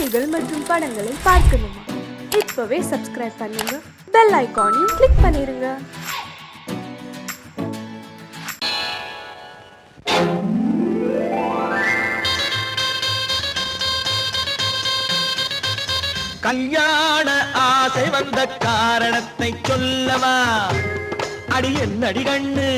செய்திகள் மற்றும் படங்களை பார்க்கணுமா? இப்பவே சப்ஸ்கிரைப் பண்ணுங்க, பெல் ஐகானையும் கிளிக் பண்ணிருங்க. கல்யாண ஆசை வந்த காரணத்தை சொல்லவா? அடி என்னடி கண்ணு,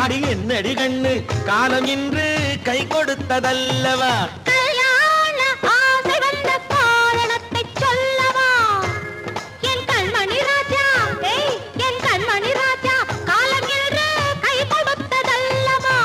அடி என்னடி கண்ணு, காலம் இன்று கை கொடுத்ததல்லவா? கல்யாண ஆசை வந்த காரணத்தை சொல்லவா? என் கண்மணி ராஜா, என் கண்மணி ராஜா, காலம் இன்று கை கொடுத்ததல்லவா?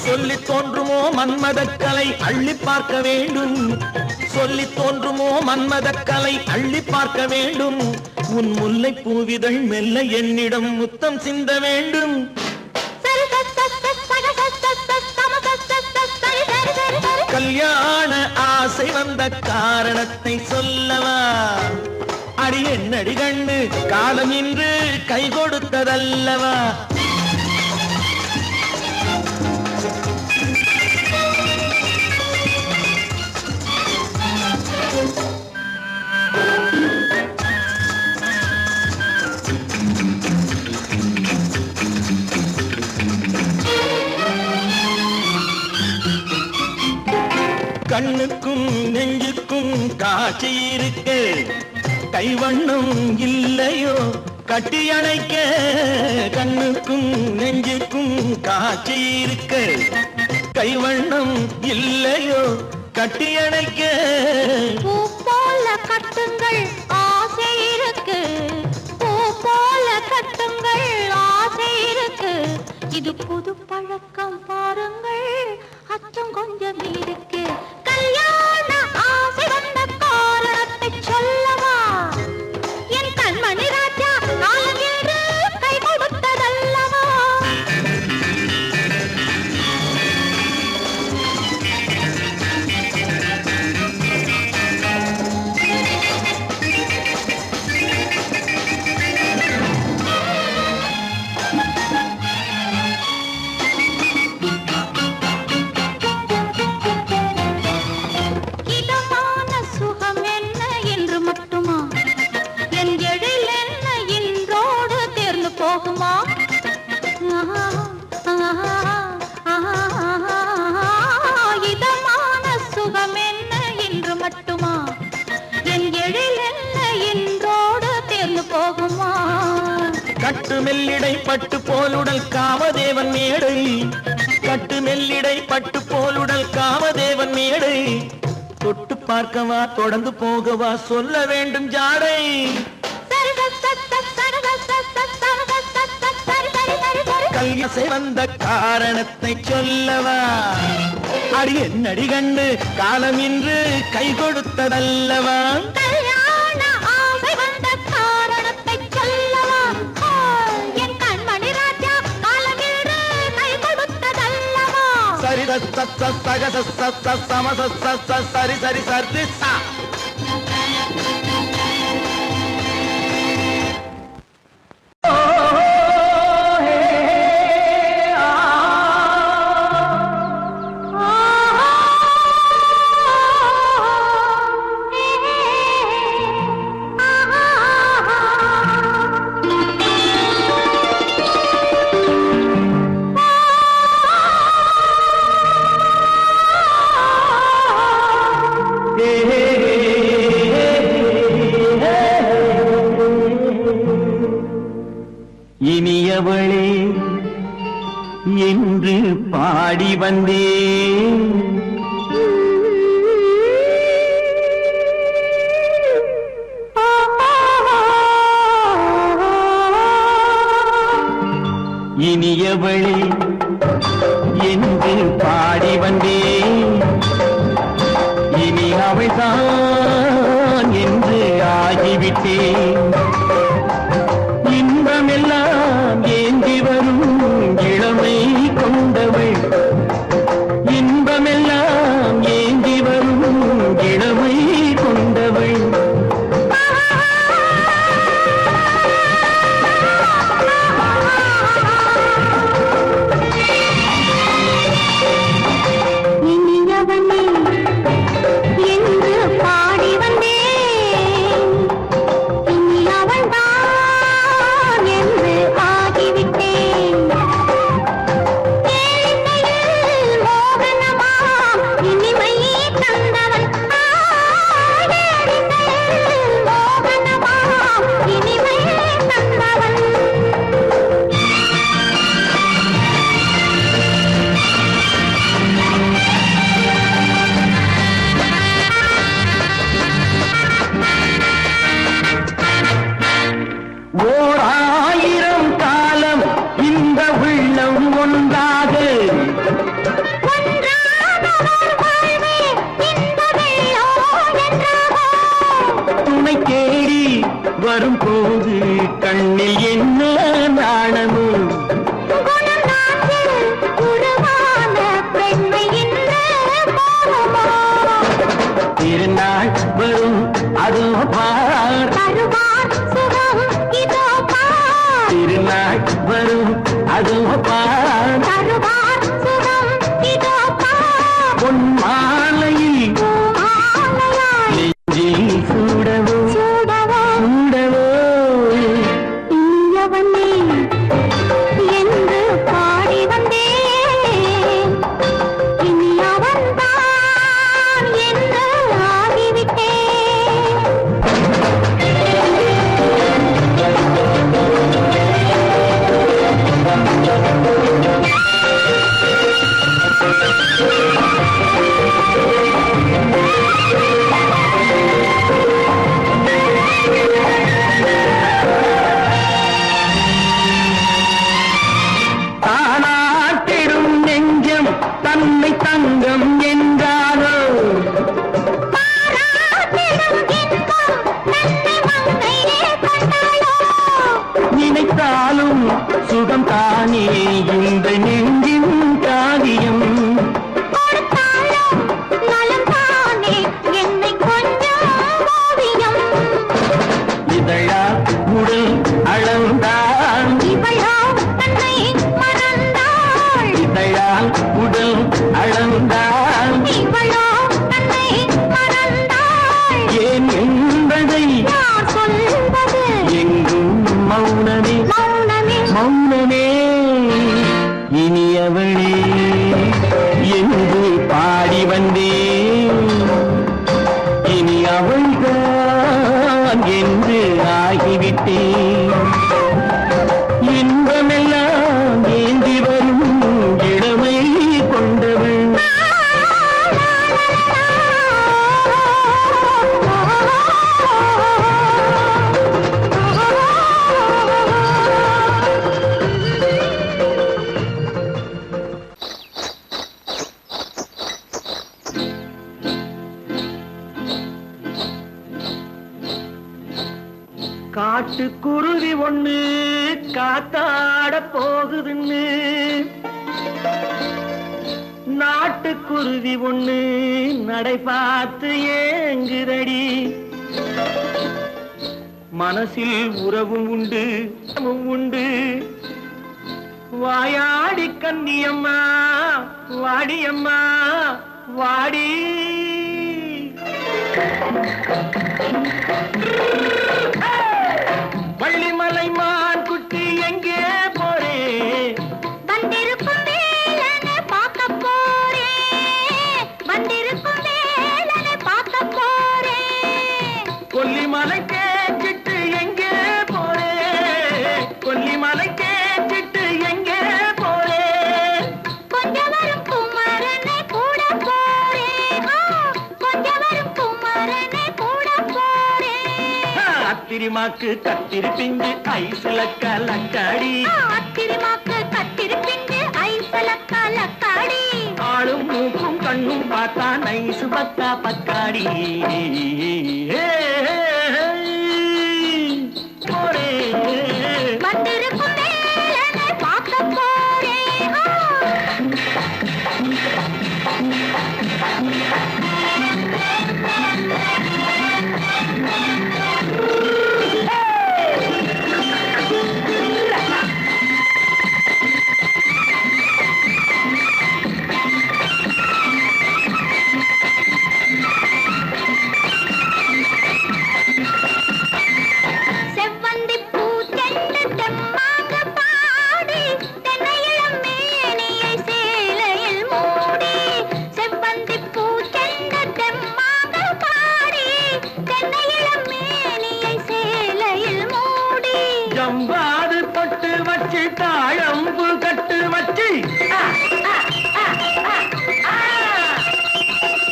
சொல்லி தோன்றுமோ மன்மதக்கலை அள்ளி பார்க்க வேண்டும், சொல்லி தோன்றுமோ மன்மதக்கலை அள்ளி பார்க்க வேண்டும். உன் முல்லை பூவிதழ் மெல்ல என்னிடம் முத்தம் சிந்த வேண்டும். கல்யாண ஆசை வந்த காரணத்தை சொல்லவா? அடி என்னடி கண்ணு, காலம் இன்று கை கொடுத்ததல்லவா? கண்ணுக்கும் நெஞ்சுக்கும் காட்சி இருக்கு, கைவண்ணம் இல்லையோ கட்டி அணைக்க? கண்ணுக்கும் நெஞ்சுக்கும் காட்சி இருக்கு, கைவண்ணம் இல்லையோ கட்டி அணைக்க? பூ போல கட்டுங்கள் ஆசை இருக்கு, பூ போல கட்டுங்கள் ஆசை இருக்கு. இது புது பழக்கம் பாருங்கள், அச்சம் கொஞ்சம் இருக்கு. கல்யாண ஆசை வந்த காரணத்தை சொல்லவா? என் கண்மணி ராஜா, காலம் என்று கை கொடுத்ததல்லவா? கட்டு மெல்லிடை பட்டு போலுடல் காமதேவன் மேடை, கட்டு மெல்லிடை பட்டு போலுடல் காமதேவன் மேடை. தொட்டு பார்க்கவா தொடர்ந்து போகவா சொல்ல வேண்டும் ஜாடை. கல்யாசை வந்த காரணத்தை சொல்லவா? அடி என்னடி கண்டு, காலம் இன்று கை கொடுத்ததல்லவா? சரி சரி சரி சா. இனியவளே என்று பாடி வந்தேன், இனியவளே என்று பாடி வந்தேன், இனி அவள்தான் என்று ஆகிவிட்டேன். இன்பமெல்லாம் ஏந்தி வரும் இளமை கொண்டவள், இன்பமெல்லாம் ஏந்தி வரும் இளமை கொண்டவள். வரும்போது கண்ணில் என்ன நாணமோ, திருநாள் வரும் அதோ பார், திருநாள் வரும் அதோ பார், பொன் மாலையில் நெஞ்சில் சூடவோ என்று பாடி வந்தேன், இனி அவன்தான் என்று ஆகிவிட்டேன். தானாட்டிடும் நெஞ்சம் தன்னை தங்கம் என்றாரோ, நினைத்தாலும் சுகம் தானே இந்த நெஞ்சின் காரியம். இதழா உடல் அளந்தான், இதழால் உடல் அளந்தான், ஏன் என்பதை எங்கும் மௌனமே மௌனமே. இனியவளே என்று பாடி வந்தேன், இனி அவள்தான் என்று ஆகிவிட்டேன். இன்பமெல்லாம் ஏந்தி வரும் இளமை கொண்டவள். காட்டுக்குருவி ஒண்ணு காத்தாட போகுதுன்னு, நாட்டுக்குருவி ஒண்ணு நடை பார்த்து ஏங்குதடி. மனசில் உறவும் உண்டு உண்டு, வாயாடி கன்னியம்மா வாடியம்மா வாடி. வள்ளிமலை மான் குட்டி எங்கே போறே, வந்திருக்கும் வேலனை பார்க்க போறேன், வந்திருக்கும் வேலனை பார்க்க போறேன். கொல்லிமலை கேச்சிட்டு எங்கே போறே, கொல்லிமலை கேச்சிட்டு எங்கே போறே. கொஞ்சம் வரும் குமரனை கூட போறேன், கொஞ்சம் வரும் குமரனை கூட போறேன். அத்திரிமாக்கு கத்திரி பிஞ்சு ஐசுல கலக்காடி, ஆத்திரமாக்கு கத்திருப்பிண்டு ஐசலக்கா லக்காடி ஆளும் மூக்கும் கண்ணும் பார்த்தா நைசு பக்கா பக்காடி போரே வந்திருக்கும் வேலனை பார்க்க போறேன் செவ்வந்தி பூ செண்டு தெம்மாக பாடி தென்னையிளம் மேனியை சேலையில் மூடி செவ்வந்தி பூ செண்டு தெம்மாக பாடி தென்னையிளம் மேனியை சேலையில் மூடி ஜம்பாது பட்டு வச்சு தாழம்பு கட்டு வச்சு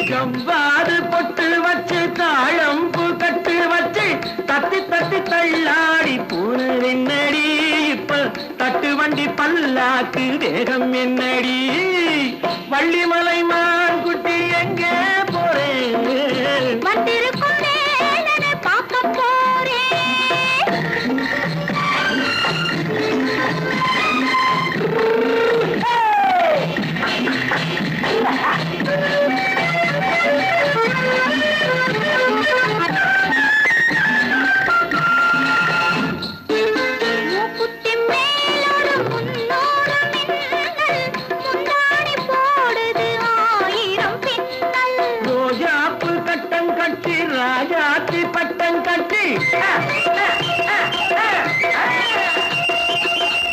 ஜம்பாது பொட்டு வச்சு தாழம்பு கட்டு வச்சு தத்தி தத்தி தள்ளாடி பூனு என்னடி இப்ப தட்டு வண்டி பல்லாக்கு வேகம் என்னடி வள்ளிமலை மான் குட்டி எங்கே போறேன் வந்திருக்கும் வேலனை பார்க்க போறேன் மூக்குத்தி மேலோடு முன்னோடு மின்னல் முந்தாடி போடுது ஆயிரம் பின்னல் ரோஜாப்பு கட்டம் கட்டி ராஜாத்தி பட்டம் கட்டி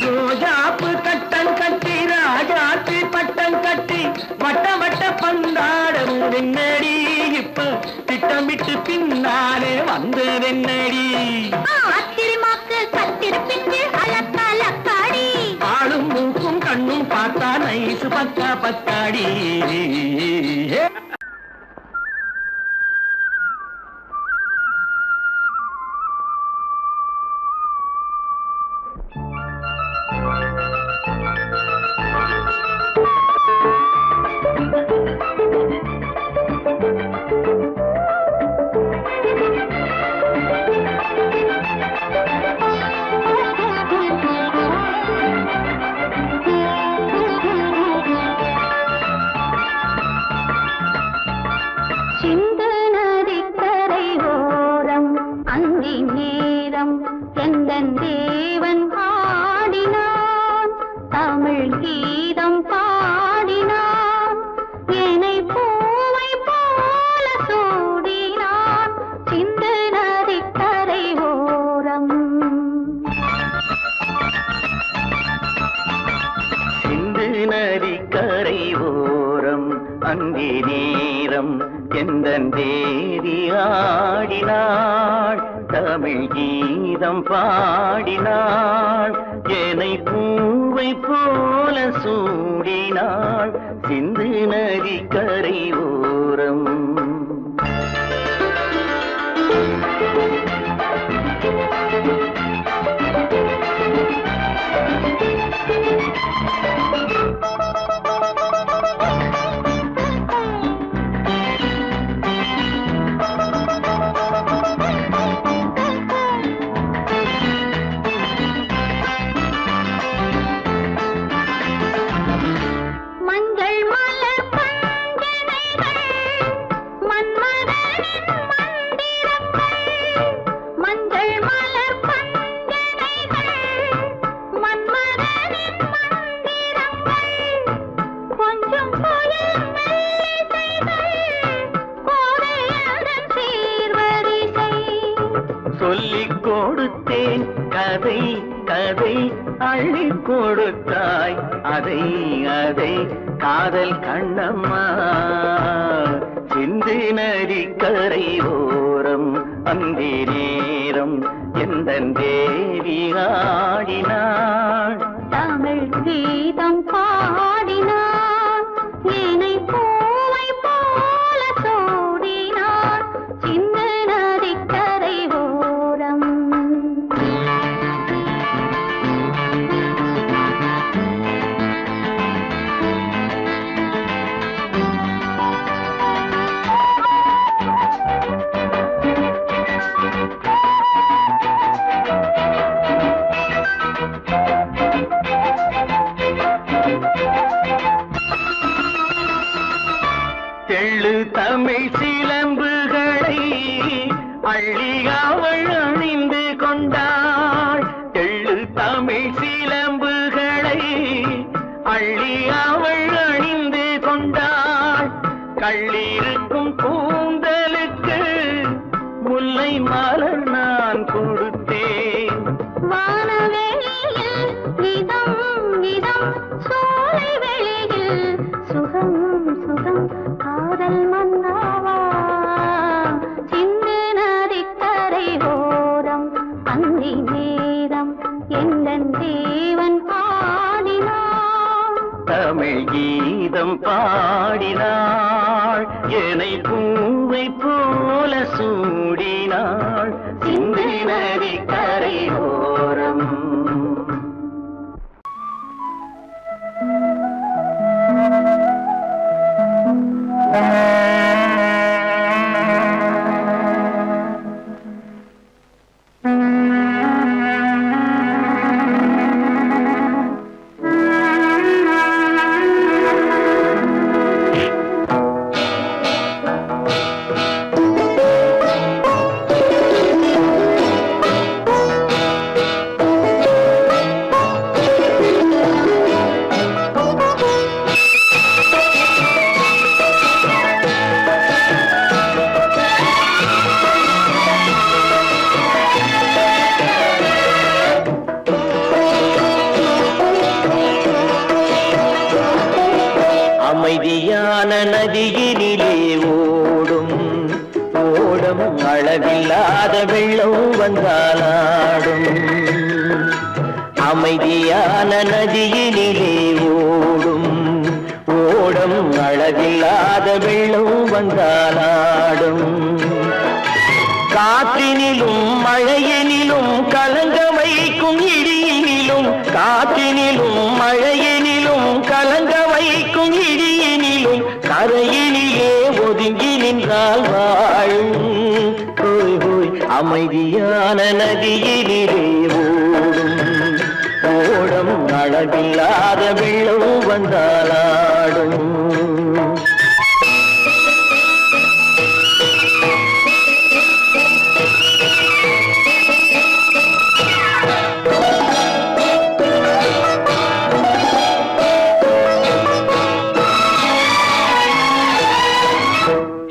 ரோஜாப்பு கட்டம் கட்டி ராஜாத்தி பட்டம் கட்டி வட்ட வட்ட பந்தாடம் வெண்ணடி இப்ப திட்டமிட்டு பின்னாலே வந்து வெண்ணடி ஆத்திரமாக்கு கத்திருப்பிண்டு அலக்கா லக்காடி ஆளும் மூக்கும் கண்ணும் பார்த்தா நைசு பக்கா பக்காடி சிந்து நதிக்கரை ஓரம் அந்தி நேரம் எந்தன் தேவன் ஆடினான் தமிழ் கீதம் பாடினான் என்னை பூவை போல சூடினான் சிந்து நதிக்கரை ஓரம் சிந்து நதி கரை ஓரம் அந்தி நேரம் எந்தன் தேவி ஆடினாள் தமிழ் கீதம் பாடினாள் என்னை பூவை போல சூடினாள் சிந்து நதி கரை ஓரம் மஞ்சள் மலர் பஞ்சனைகள் மன்மதனின் மந்திரங்கள் மஞ்சள் மலர் பஞ்சனைகள் மன்மதனின் மந்திரங்கள் கொஞ்சம் புயல் மெல்லிசைகள் கோதையதன் சீர்வரிசை சொல்லிக் கொடுத்தேன் கதை கதை அள்ளி கொடுத்தாய் அதை அதை காதல் கண்ணம்மா சிந்து நதி கரை ஓரம் அந்தி நேரம் எந்தன் தேவி ஆடினாள் தமிழ் கீதம் பாடினான் என்னை பூவை போல சூடினான் சின்ன நதிக்கரை ஓரம் நான் கொடுத்தேன். வானவெளியில் இதம் இதம், சோலை வெளியில் சுகம் சுகம், காதல் மன்னாவா சிந்து நதிக்கரை ஓரம் அந்தி நேரம் எந்தன் தேவன் பாடினான். தமிழ் கீதம் பாடினாள், என்னை பூவை போல சூடினாள், சிந்து நதி கரை ஓரம். அமைதியான நதியினிலே ஓடும் ஓடம், அளவில்லாத வெள்ளம் வந்தாலாடும். அமைதியான நதியினிலே ஓடும் ஓடம், அளவில்லாத வெள்ளம் வந்தாலாடும். காற்றினிலும் மழையினிலும் கலங்க வைக்கும் இடியினிலும், காற்றினிலும் மழையினிலும் கலங்க வைக்கும் இடியினிலும், கரையினிலே ஒதுங்கி நின்றால் வாழும். ஹோய் ஹோய் அமைதியான நதியினிலே ஓடும் ஓடம், அளவில்லாத வெள்ளம் வந்தாலாடும்.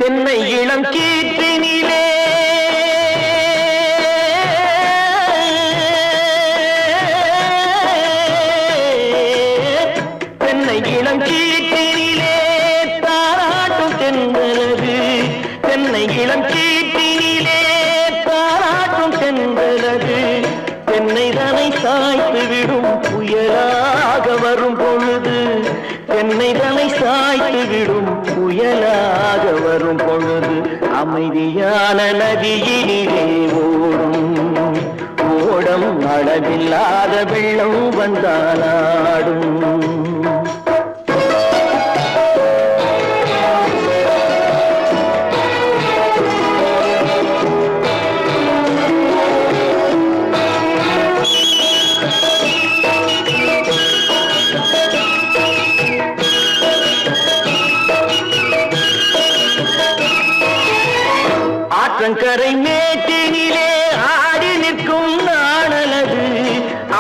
தென்னை இளம் கீற்றினிலே தென்னை இளம் கீற்றினிலே தாராட்டும் தென்றலது, தென்னை இளம் கீற்றினிலே தாராட்டும் தென்றலது. தென்னை தனை சாய்த்து விடும் புயலாக வரும் பொழுது, தென்னை தனை சாய்த்து விடும் புயலாக வரும் பொழுது, அமைதியான நதியினிலே ஓடும் ஓடம், அளவில்லாத வெள்ளம் வந்தாலாடும். ஆற்றங்கரை மேட்டினிலே ஆடி நிற்கும் நாணலது,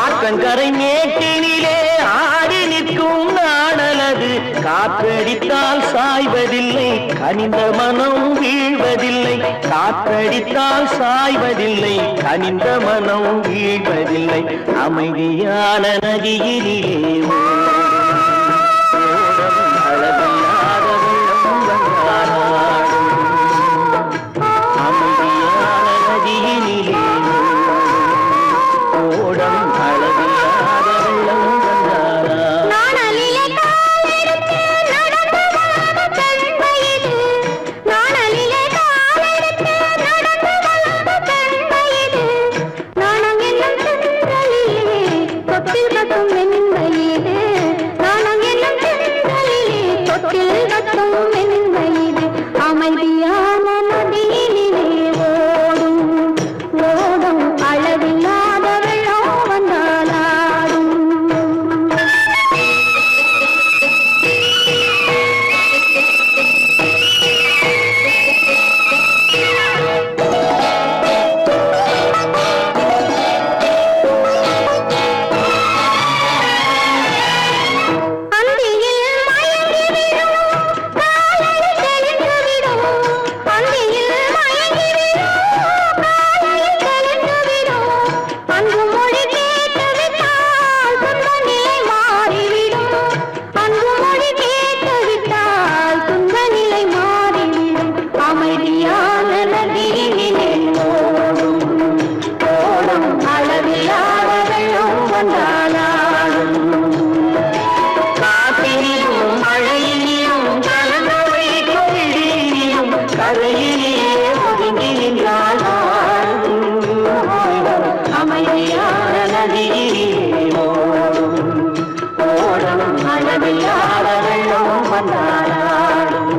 ஆற்றங்கரை மேட்டினிலே ஆடி நிற்கும் நாணலது. காற்றடித்தால் சாய்வதில்லை, கனிந்த மனம் வீழ்வதில்லை, காற்றடித்தால் சாய்வதில்லை, கனிந்த மனம் வீழ்வதில்லை. அமைதியான நதியினிலே ஓடும் அளவில்லாத வெள்ளம் வந்தாலாடும். அமைதியான நதியினிலே ஓடம், அளவில்லாத வெள்ளம் வந்தாலாடும். நாணலிலே காலெடுத்து நடந்து வளர்ந்த பெண்மையிது, நாணலிலே காலெடுத்து நடந்து வளர்ந்த பெண்மையிது. நாணம் என்னும் தென்றலிலே தொட்டில் கட்டும் வெண்மையிது, நதியிலே ஓடும் ஓடும் அளவில்லாத வெள்ளம் வந்தாடும்.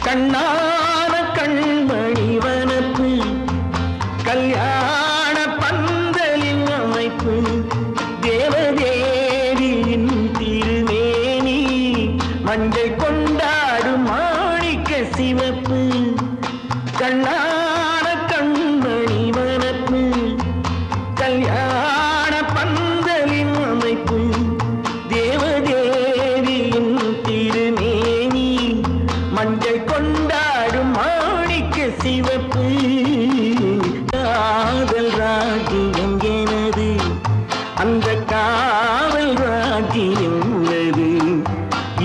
கண்ணான கண்மணி வனப்பு கல்யாண பந்தலின் அமைப்பு தேவதேவியின் திருமேனி மஞ்சள் கொண்டாடும் மாணிக்க சிவப்பு. கண்ணான கண்மணி வனப்பு கல்யாண பந்தலின் அமைப்பு தேவதேவியின் திருமேனி மஞ்சள் கொண்டாடும் மாணிக்க சிவப்பு. காதல் ராஜ்யம் எனது அந்த காவல் ராஜ்யம் உள்ளது.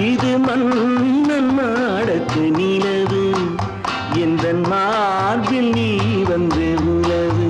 இது மன்னன் நாடத்து நிலவு எந்த மார்பில் நீ வந்து உலவு.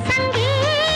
சங்கீத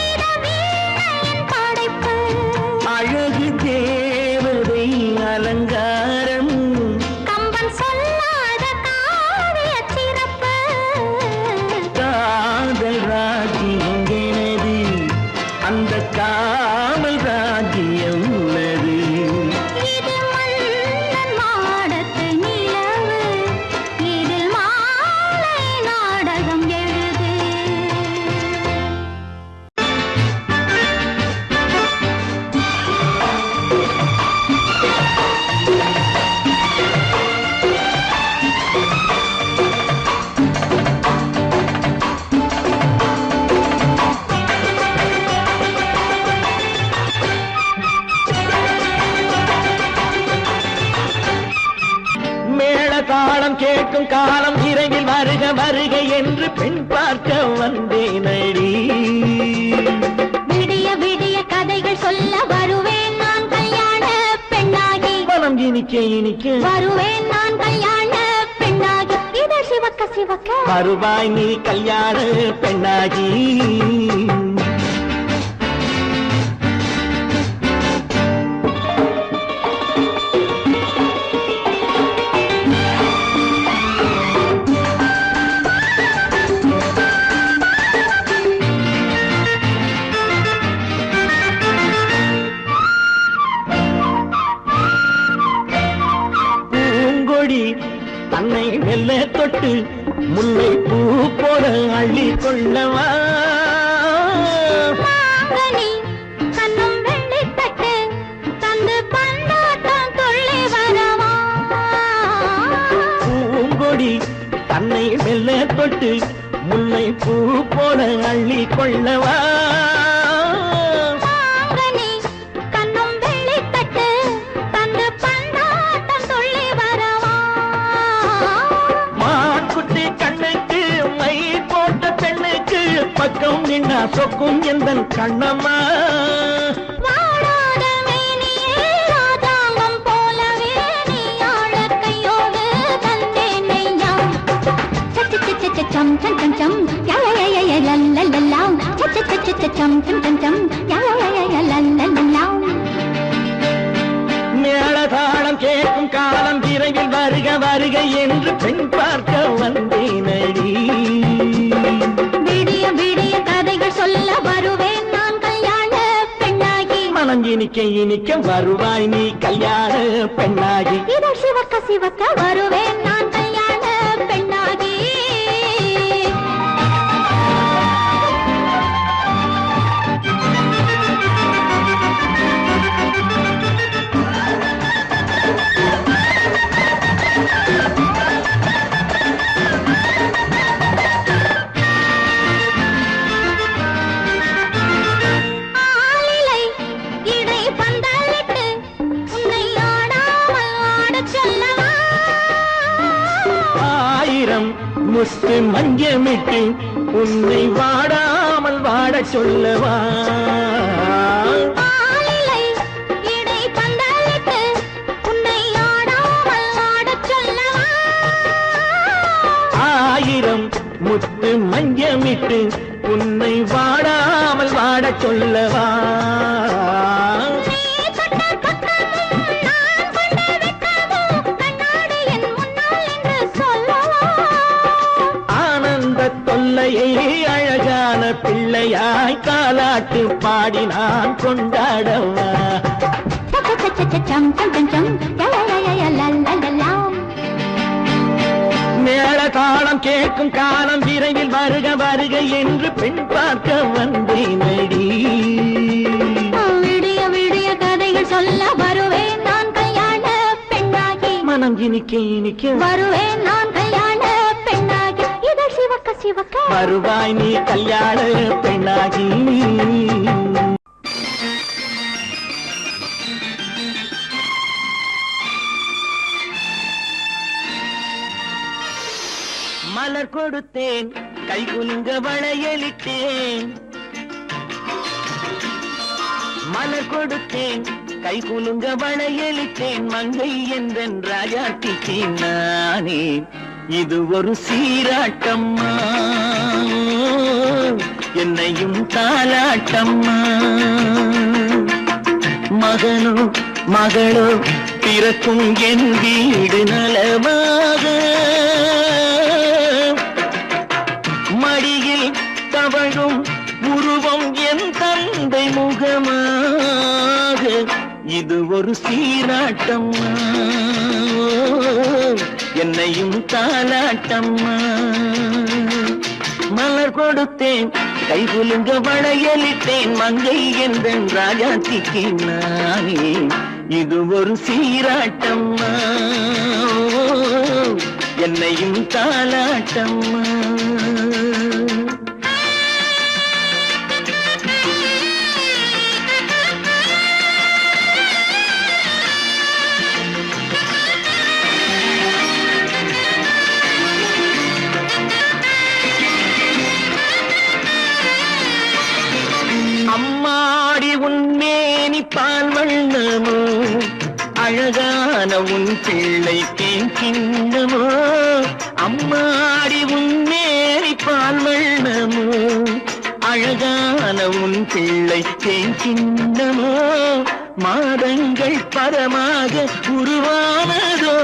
தாளம் கேட்கும் காலம் விரைவில் வருக வருக என்று பெண் பார்க்க வந்தேனடி. விடிய விடிய கதைகள் சொல்ல வருவேன் நான் கல்யாண பெண்ணாகி. மனம் இனிக்க இனிக்க வருவேன் நான் கல்யாண பெண்ணாகி. இதழ் சிவக்க சிவக்க வருவாய் நீ கல்யாண பெண்ணாகி. தன்னை மெல்ல தொட்டு முல்லை பூ போல அள்ளி கொள்ளவா. மாங்கனி கண்ணும் வெள்ளி தட்டு தந்து பந்தாட்டம் துள்ளி வரவா. பூங்கொடி தன்னை மெல்ல தொட்டு முல்லை பூ போல அள்ளி கொள்ளவா. பக்கம் நின்னா சொக்கும் எந்தன் கண்ணம்மா. வாழாத மேனியே ராஜாங்கம் போலவே நீ ஆழ கையோடு தந்தேன் நெய்யா. சச்ச சச்ச சச்சம் சம் சம் சம் யய லல்லல்லாம். சச்ச சச்ச சச்சம் சம் சம் சம் யய லல்லல்லாம். மேளதாளம் கேட்கும் காலம் விரைவில் வருக வருக என்று பெண் பார்க்க வந்தேனடி. விடிய விடிய கதைகள் சொல்ல வருவேன் நான் கல்யாண பெண்ணாகி. மனம் இனிக்க இனிக்க வருவாய் நீ கல்யாண பெண்ணாகி. இதழ் சிவக்க சிவக்க வருவேன் நான் கல்யாண பெண்ணாகி. முத்து மஞ்சமிட்டு உன்னை வாடாமல் வாட சொல்லவா. ஆயிரம் முத்து மஞ்சமிட்டு உன்னை வாடாமல் வாட சொல்லவா. அழகான பிள்ளையாய் காலாட்டு பாடி நான் கொண்டாடவா. மேள காலம் கேட்கும் காலம் விரைவில் வருக வருக என்று பெண் பார்க்க வந்தேனடி. விடிய விடிய கதைகள் சொல்ல வருவேன் நான் கல்யாண பெண்ணாகி. மனம் இனிக்க இனிக்க வருவேன் நான் கல்யாண பெண்ணாகி. இதழ் சிவக்க சிவக்க வருவாய் நீ கல்யாண பெண்ணாகி. மலர் கொடுத்தேன் கை குலுங்க வளையலிட்டேன். மலர் கொடுத்தேன் கை குலுங்க வளையலிட்டேன். மங்கை என்றன் ராஜாட்டிக்கு நானே இது ஒரு சீராட்டம்மா. என்னையும் தாலாட்டம்மா. மகனோ மகளோ பிறக்கும் என் வீடு நலமாக. மடியில் தவழும் உருவம் என் தந்தை முகமாக. இது ஒரு சீராட்டம்மா. என்னையும் தாலாட்டம்மா. மலர் கொடுத்தேன் கை குலுங்க வளையலிட்டேன். மங்கை என்பன் ராஜாத்திக்கு நானே இது ஒரு சீராட்டம்மா. என்னையும் தாலாட்டம்மா. உன் பிள்ளை தேன் கிண்ணமோ அம்மாடி உன் மேரி பால் வண்ணமோ அழகான உன் பிள்ளை தேன் கிண்ணமோ மாதங்கள் பரமாக உருவானதோ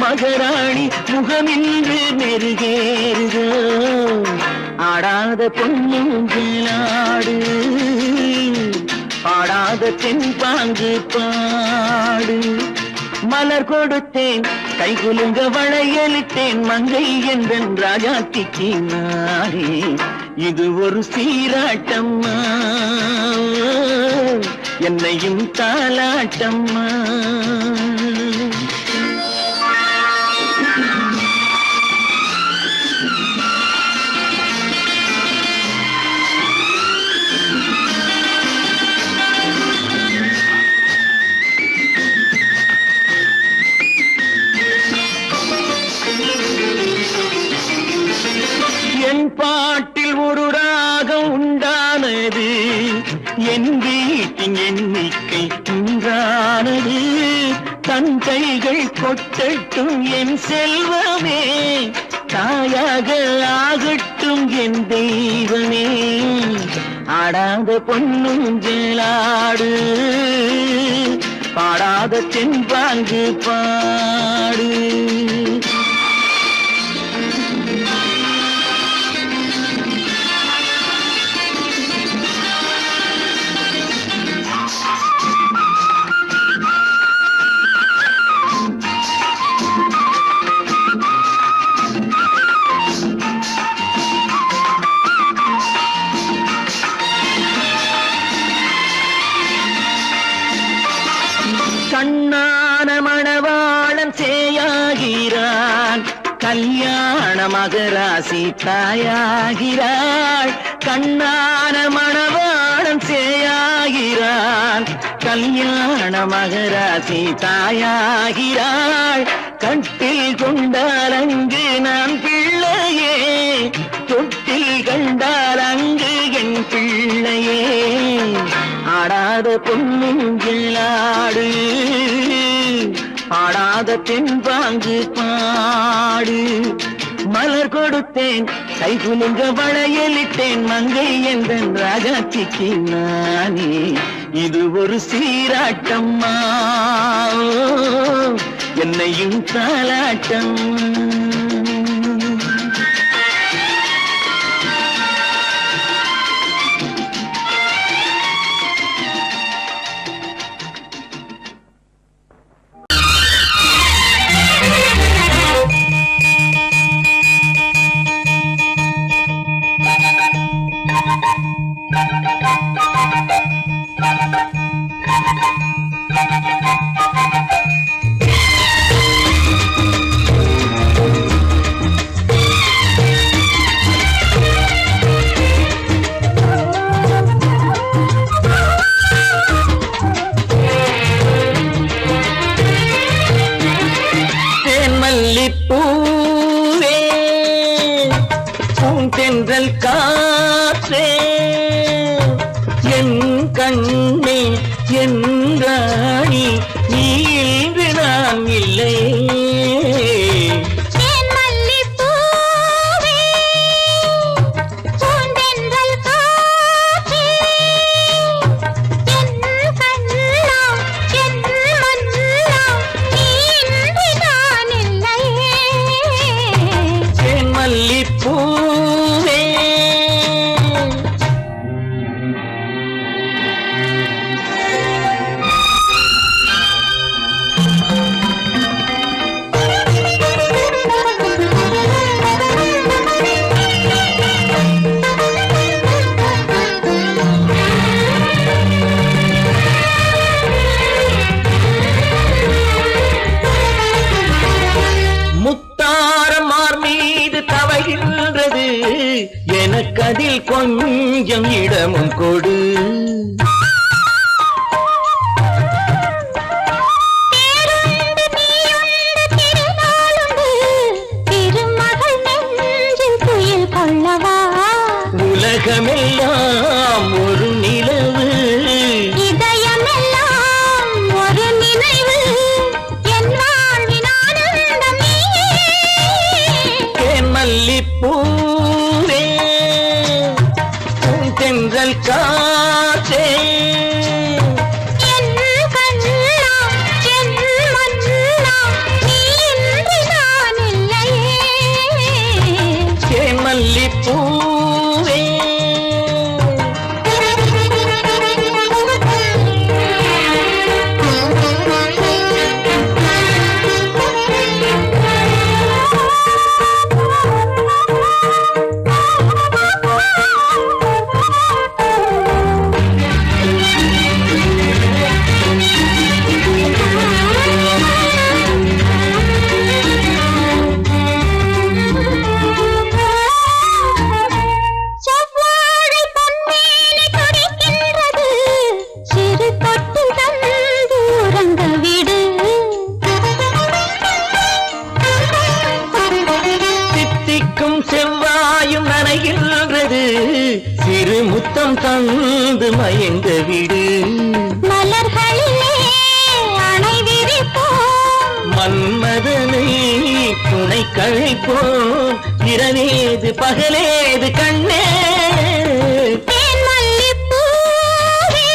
மகராணி முகமின்று மெருகேறுதோ ஆடாத பொன்னுங்களாடு பாடாத தென்பாங்கு பாடு மலர் கொடுத்தேன் கைகுலுங்க வளையலிட்டேன் மங்கை என்றன் ராஜாத்திக்கு நானே இது ஒரு சீராட்டம்மா என்னையும் தாலாட்டம்மா என் பாட்டில் ஒரு ராகம் உண்டானது என் வீட்டின் எண்ணிக்கை உண்டானது தன் கைகள் கொட்டட்டும் என் செல்வமே தாயாக ஆகட்டும் என் தெய்வமே ஆடாத பொன்னுங்களாடு பாடாத தென்பாங்கு பாடு கண்ணான மணவாளன் சேயாகிறான் கல்யாண மகராசி தாயாகிறாள் கண்ணான மணவாளன் சேயாகிறான் கல்யாண மகராசி தாயாகிறாள் கட்டில் கொண்டால் அங்கு நான் பிள்ளையே தொட்டில் கண்டால் அங்கு என் பிள்ளையே ஆடாத பொன்னுங்களாடு ஆடாத தென்பாங்கு பாடு மலர் கொடுத்தேன் கைகுலுங்க வளையலிட்டேன் மங்கை என்றன் ராஜாத்திக்கு நானே இது ஒரு சீராட்டம்மா என்னையும் தாலாட்டம் பூவே பூந்தென்றல் காற்றே என் கண்ணே என் ராணி நீ இன்று நான் இல்லை எனக்கதில் கொஞ்சம் இடமும் கொடு உலகமெல்லாம் ஒரு நிலவு இதயமெல்லாம் ஒரு நினைவு தென்றல் காற்றே என் கண்ணா என் மன்னா நீ இன்றி நான் இல்லையே மல்லிப்பூவே செவ்வாழை பொன்மேனி துடிக்கின்றது சிறு தொட்டு தந்து உறங்க விடு தித்திக்கும் செவ்வாயும் நனைகின்றது சிறு முத்தம் தந்து மயங்க விடு மலர்களிலே அணை விரிப்போம் மன்மதனை துணை கழிப்போம் இரவேது பகலேது கண்ணே தேன் மல்லிப்பூவே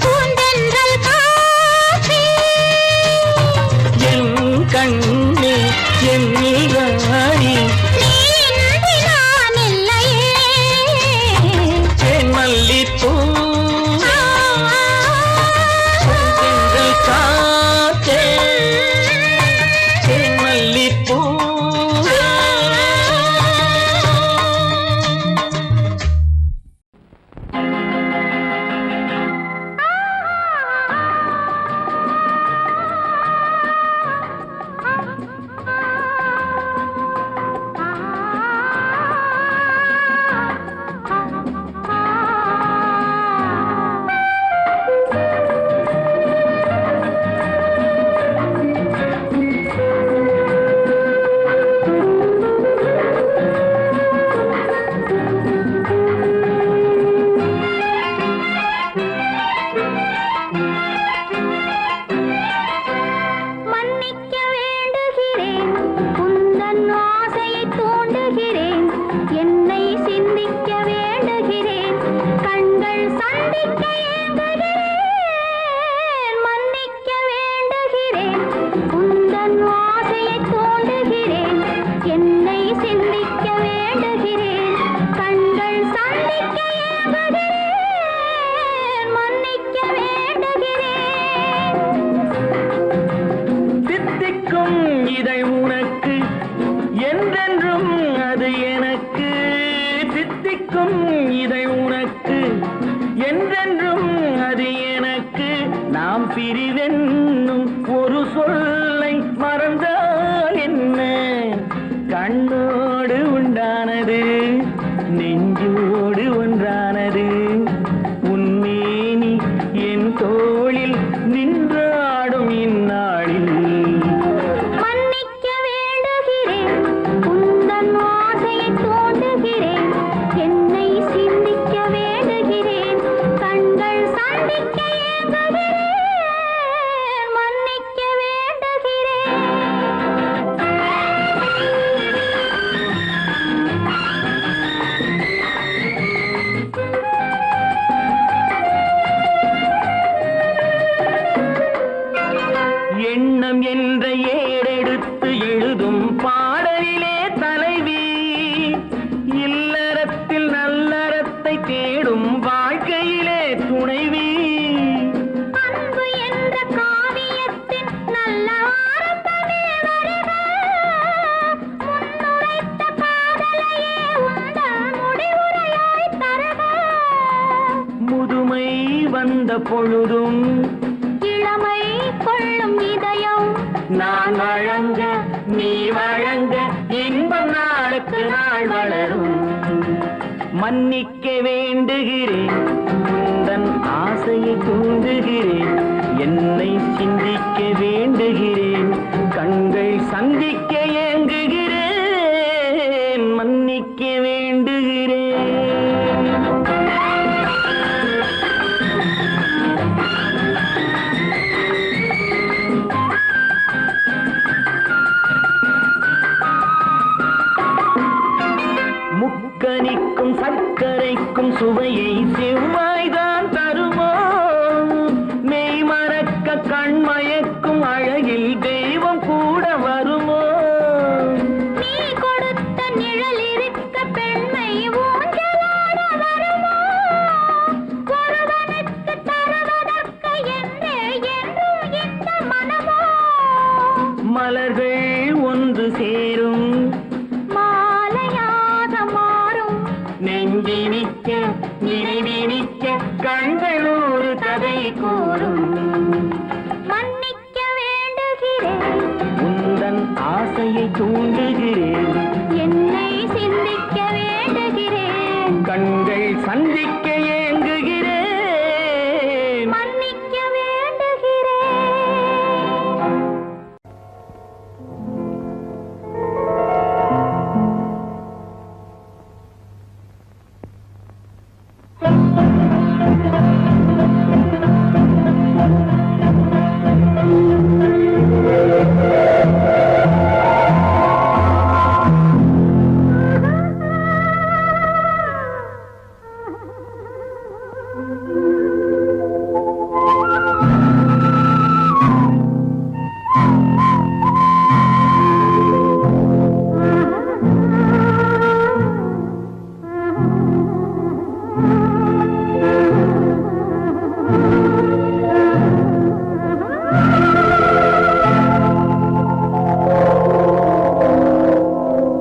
பூந்தென்றல் காற்றே என் கண்ணே என் நீராடி நீ இன்றி நான் இல்லையே மல்லிப்பூ தென்றல் காற்றே மல்லிப்பூ மன்னிக்க வேண்டுகிறேன் உந்தன் ஆசையை தூண்டுகிறேன் என்னை சிந்திக்க வேண்டுகிறேன் கண்கள் சந்திக்க ஏங்குகிறேன் மன்னிக்க வேண்டுகிறேன் உந்தன் ஆசையை தூண்டுகிறேன் என்னை சிந்திக்க வேண்டுகிறேன் கண்கள் சந்திக்க ஏங்குகிறேன் மன்னிக்க வேண்டுகிறேன் தித்திக்கும் இதை உனக்கு என்றென்றும் அது எனக்கு தித்திக்கும் இதை உனக்கு என்றென்றும் அது எனக்கு நாம் பிரிவென்னும் ஒரு சொல்லை மறந்தால் என்ன கண்ணோடு உண்டானது நெஞ்சோடு ஒன்றானது உன்மேனி என் தோளில் நின்றாடும் இந்நாளில் மன்னிக்க வேண்டுகிறேன் உந்தன் ஆசையை தூண்டுகிறேன் என்னை சிந்திக்க வேண்டுகிறேன் கண்கள் சந்திக்க ஏங்குகிறேன் மன்னிக்க வேண்டுகிறேன் எண்ணம் என்ற ஏடெடுத்து எழுதும் பாடலிலே தலைவி இல்லறத்தில் நல்லறத்தை தேடும் வாழ்க்கையிலே துணைவி அன்பு என்ற காவியத்தின் நல்ல வார்த்தையே வருக முன்னுரைத்த காதலையே உந்தன் முடிவுரையாய் தருக முதுமை வந்த பொழுதும் இளமை கொள்ளும் இதயம் நான் வழங்க நீ வழங்க இன்பம் நாளுக்கு நாள் வளரும் மன்னிக்க வேண்டுகிறேன் உந்தன் ஆசையை தூண்டுகிறேன் என்னை சிந்திக்க வேண்டுகிறேன் கண்கள் சந்திக்க ஏங்குகிறேன் மன்னிக்க வேண்டுகிறேன் முக்கனிக்க இனிப்புக்கும் சர்க்கரைக்கும் சுவையை செவ்வாய்தான் தருமோ? மெய் மறக்க கண் மயக்கும் அழகில் தெய்வம் கூட வருமோ? நீ கொடுத்த நிழல் இருக்க பெண்மை ஊஞ்சலாட வருமோ? ஒருவனுக்கு தருவதற்கு என்றே என்றும் இந்த மனமோ? மலர்கள் ஒன்று சேரும் மாலையாக மாறும் நெஞ்சினிக்க நினைவினிக்க கண்கள் ஒரு கதை கூறும். மன்னிக்க வேண்டுகிறேன் உந்தன் ஆசையை தூண்டுகிறேன், என்னை சிந்திக்க வேண்டுகிறேன் கண்கள் சந்திக்க ஏங்குகிறேன். மன்னிக்க வேண்டுகிறேன்.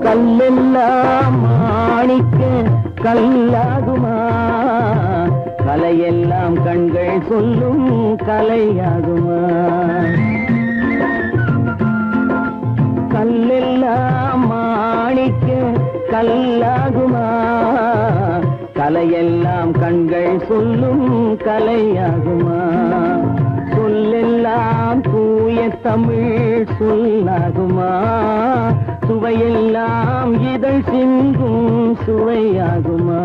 கல்லெல்லாம் மாணிக்க கல்லாகுமா? கலையெல்லாம் கண்கள் சொல்லும் கலையாகுமா? கல்லெல்லாம் மாணிக்க கல்லாகுமா? கலையெல்லாம் கண்கள் சொல்லும் கலையாகுமா? சொல்லெல்லாம் தூய தமிழ் சொல்லாகுமா? சுவையெல்லாம் இதழ் சிந்தும் சுவையாகுமா?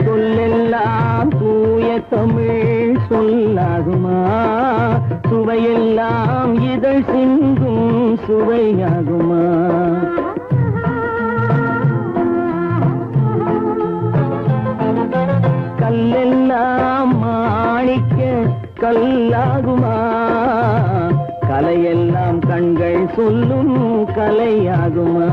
சொல்லெல்லாம் தூய தமிழ் சொல்லாகுமா? சுவையெல்லாம் இதழ் சிந்தும் சுவையாகுமா? கல்லெல்லாம் மாணிக்க கல்லாகுமா? கலையெல்லாம் கண்கள் சொல்லும் கலையாகுமா?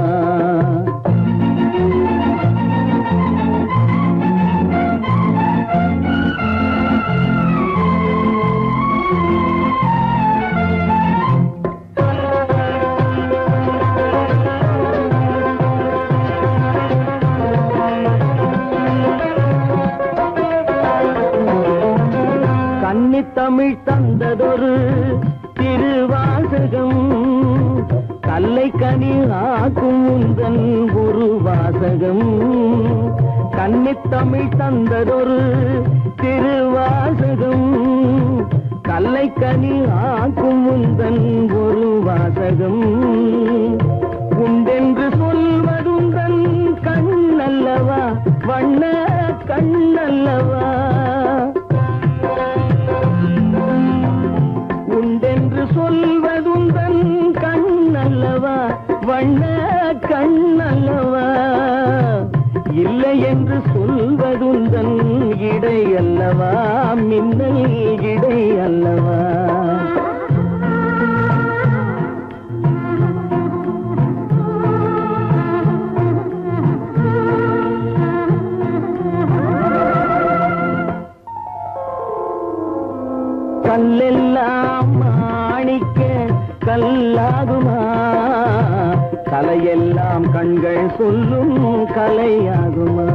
கன்னித்தமிழ் தந்ததொரு திருவாசகம், கல்லை கனி ஆக்கும் உந்தன் ஒரு வாசகம். கன்னித்தமிழ் தந்ததொரு திருவாசகம், கல்லை கனி ஆக்கும் உந்தன் ஒரு வாசகம். உண்டென்று சொல்வதுந்தன் கண்ணல்லவா, வண்ண கண்ணல்லவா? உண்டென்று சொல்வதுந்தன் கண்ணல்லவா, வண்ண கண்ணல்லவா? இல்லை என்று சொல்வதுந்தன் இடை அல்லவா, மின்னல் இடை அல்லவா? கல்லெல்லாம் மாணிக்க கல்லாகுமா? கலையெல்லாம் கண்கள் சொல்லும் கலையாகுமா?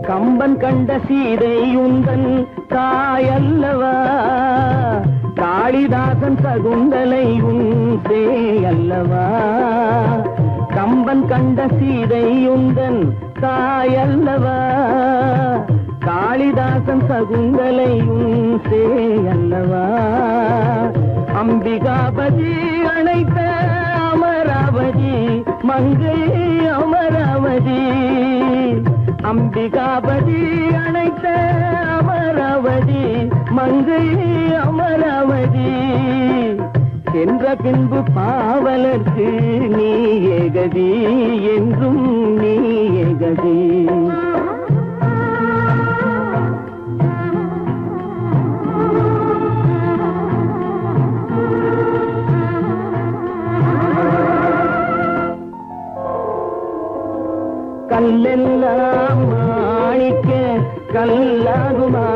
கம்பன் கண்ட சீதை உந்தன் தாயல்லவா, காளிதாசன் சகுந்தலை உன் சேயல்லவா? கம்பன் கண்ட சீதை உந்தன் தாயல்லவா, காளிதாசன் சகுந்தலை உன் சேயல்லவா? அம்பிகாபதி அழைத்த அமராவதி மங்கை அமராவதி அம்பிகாபதி அழைத்த அமராவதி மங்கை அமராவதி சென்ற பின்பு பாவலர்க்கு நீ ஏகதி என்றும் நீ ஏகதி கல்லெல்லாம் மாணிக்க கல்லாகுமா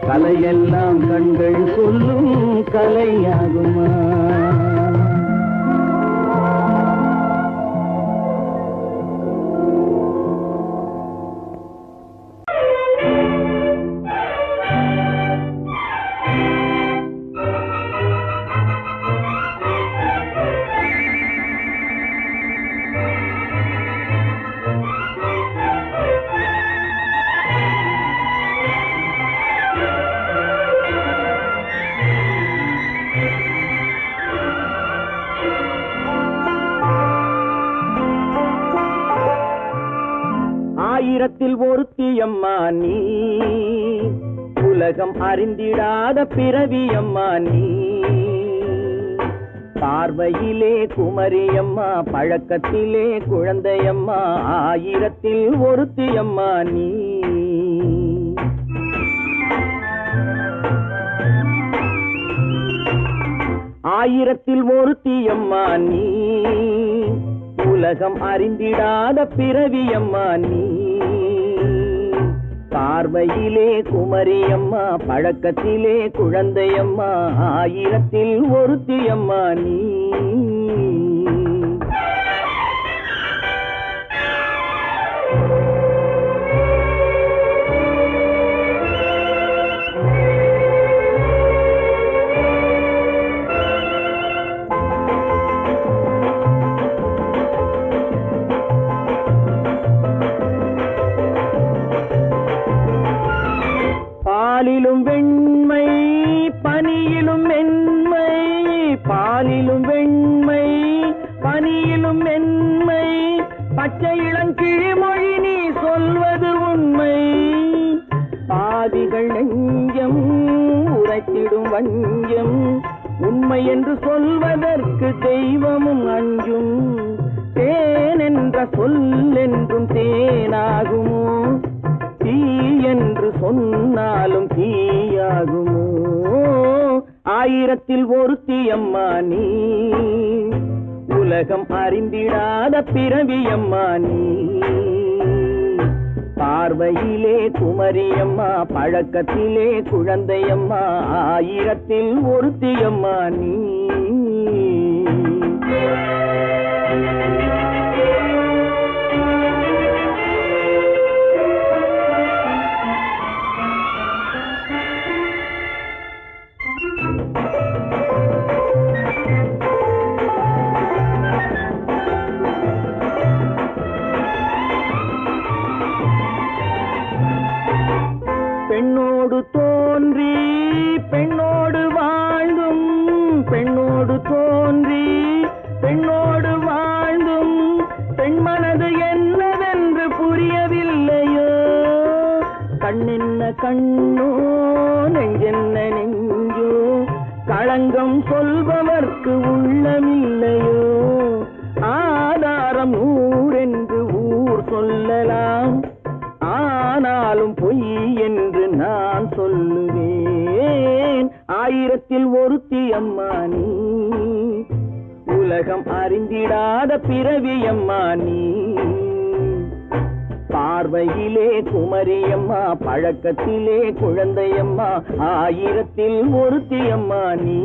கலையெல்லாம் கண்கள் சொல்லும் கலையாகுமா ஆயிரத்தில் ஒருத்தியம்மா நீ உலகம் அறிந்திடாத பிறவியம்மா நீ பார்வையிலே குமரியம்மா பழக்கத்திலே குழந்தையம்மா ஆயிரத்தில் ஒருத்தியம்மா நீ ஆயிரத்தில் ஒருத்தியம்மா நீ உலகம் அறிந்திடாத பிறவியம்மா நீ பார்வையிலே குமரியம்மா பழக்கத்திலே குழந்தையம்மா ஆயிரத்தில் ஒருத்தியம்மா நீ பாலிலும் வெண்மை பனியிலும் மென்மை பாலிலும் வெண்மை பனியிலும் மென்மை பச்சை இளங்கிழிமொழி நீ சொல்வது உண்மை பாதிகள் நெஞ்சம் உரைத்திடும் வஞ்சம் உண்மை என்று சொல்வதற்கு தெய்வமும் அஞ்சும் தேன் என்ற சொல் என்றும் தேனாகுமோ தீ என்று சொன்னாலும் தீயாகுமோ ஆயிரத்தில் ஒருத்தியம்மா நீ உலகம் அறிந்திடாத பிறவியம்மா நீ பார்வையிலே குமரியம்மா பழக்கத்திலே குழந்தையம்மா ஆயிரத்தில் ஒருத்தியம்மா நீ பெண்ணோடு தோன்றி பெண்ணோடு வாழ்ந்தும் பெண்ணோடு தோன்றி பெண்ணோடு வாழ்ந்தும் பெண் மனது என்னவென்று புரியவில்லையோ கண்ணென்ன கண்ணோ நெஞ்சென்ன நெஞ்சோ களங்கம் சொல்பவர்க்கு உள்ளமில்லையோ ஆதாரம் ஊரென்று ஊர் சொல்லலாம் ஆனாலும் பொய் என்று நான் சொல்லுவேன் ஆயிரத்தில் ஒருத்தியம்மா நீ உலகம் அறிந்திடாத பிறவியம்மா நீ பார்வையிலே குமரியம்மா பழக்கத்திலே குழந்தையம்மா ஆயிரத்தில் ஒருத்தியம்மா நீ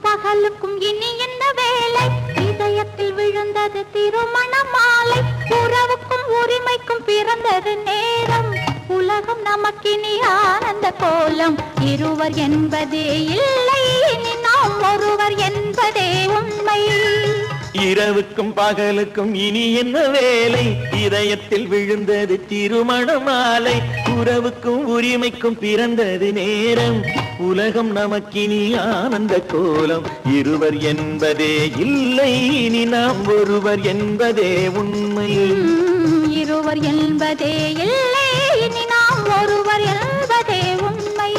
பகலுக்கும் இனி என்ன வேலை இதயத்தில் விழுந்தது திருமண மாலை உறவுக்கும் உரிமைக்கும் நேரம் உலகம் நமக்கினி ஆனந்த கோலம் இருவர் என்பதே இல்லை இனி நாம் ஒருவர் என்பதே உண்மை இரவுக்கும் பகலுக்கும் இனி என்ன வேலை இதயத்தில் விழுந்தது திருமண மாலை உறவுக்கும் உரிமைக்கும் பிறந்தது நேரம் உலகம் நமக்கினி ஆனந்த கோலம் இருவர் என்பதே இல்லை இனி நாம் ஒருவர் என்பதே உண்மை இருவர் என்பதே இல்லை இனி நாம் ஒருவர் என்பதே உண்மை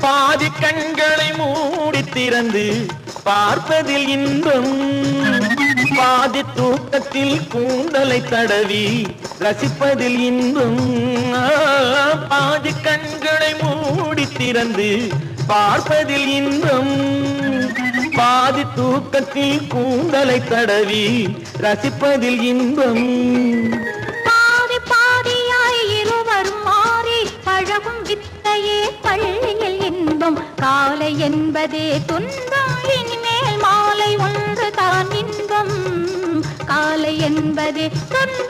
பாதி கண்களை மூடி திறந்து பார்ப்பதில் இன்பம் பாதி தூக்கத்தில் கூந்தலை தடவி ரசிப்பதில் இன்பம் பாதி கண்களை மூடி திறந்து பார்ப்பதில் இன்பம் பாதி தூக்கத்தில் கூந்தலை தடவி ரசிப்பதில் இன்பம் பாதி பாதியாய் இருவர் மாறி பழகும் வித்தையே பள்ளியில் இன்பம் காலை என்பதே துன்பம் இனிமேல் மாலை ஒன்று தான் இன்பம் காலை என்பதே துன்பம்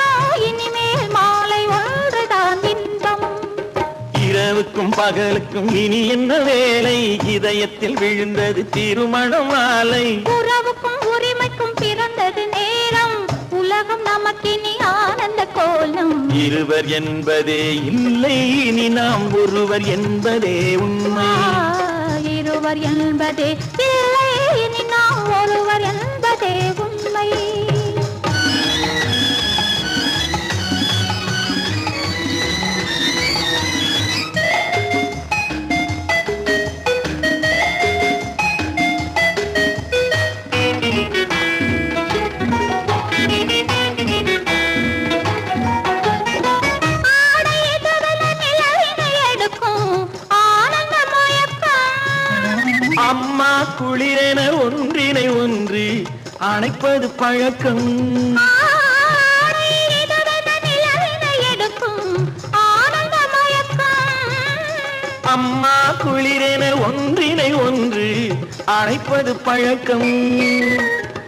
இனிமேல் மாலை ஒன்று தான் இன்பம் இரவுக்கும் பகலுக்கும் இனி என்ன வேலை இதயத்தில் விழுந்தது திருமண மாலை உறவுக்கும் உரிமைக்கும் பிறந்தது நேரம் உலகம் நமக்கினி ஆனந்த கோலம் இருவர் என்பதே இல்லை இனி நாம் ஒருவர் என்பதே உண்மை இருவர் என்பதே இல்லை இனி நாம் ஒருவர் என்பதே உண்மை அம்மா குளிரென ஒன்றினை ஒன்று அணைப்பது பழக்கம் அம்மா குளிரென ஒன்றினை ஒன்று அணைப்பது பழக்கம்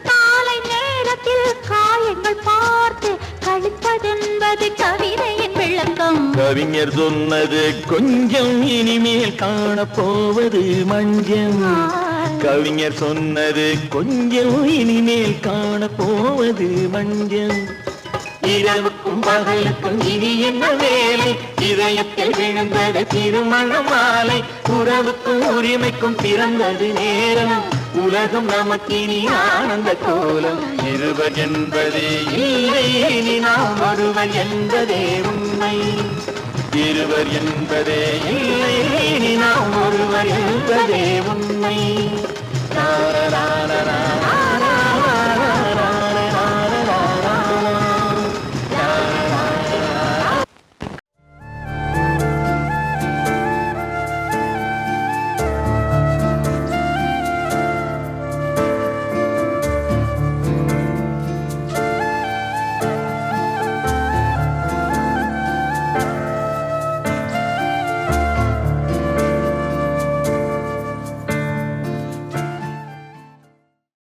காலை நேரத்தில் காயங்கள் பார்த்து கழிப்பதென்பது கவிதையின் விளக்கம் கவிஞர் சொன்னது கொஞ்சம் இனிமேல் காணப்போவது மஞ்சம் கவிஞர் சொன்னது கொஞ்சம் இனிமேல் காணப்போவது மஞ்சம் இரவுக்கும் பகலுக்கும் இனி என்ன வேலை இதயத்தில் விழுந்தது திருமண மாலை உறவுக்கும் உரிமைக்கும் பிறந்தது நேரம் உலகம் நமக்கினி ஆனந்த கோலம் இருவர் என்பதே இல்லை இனி நாம் ஒருவர் என்பதே உண்மை இருவர் என்பதே இல்லை இனி நாம் ஒருவர் என்பதே உண்மை.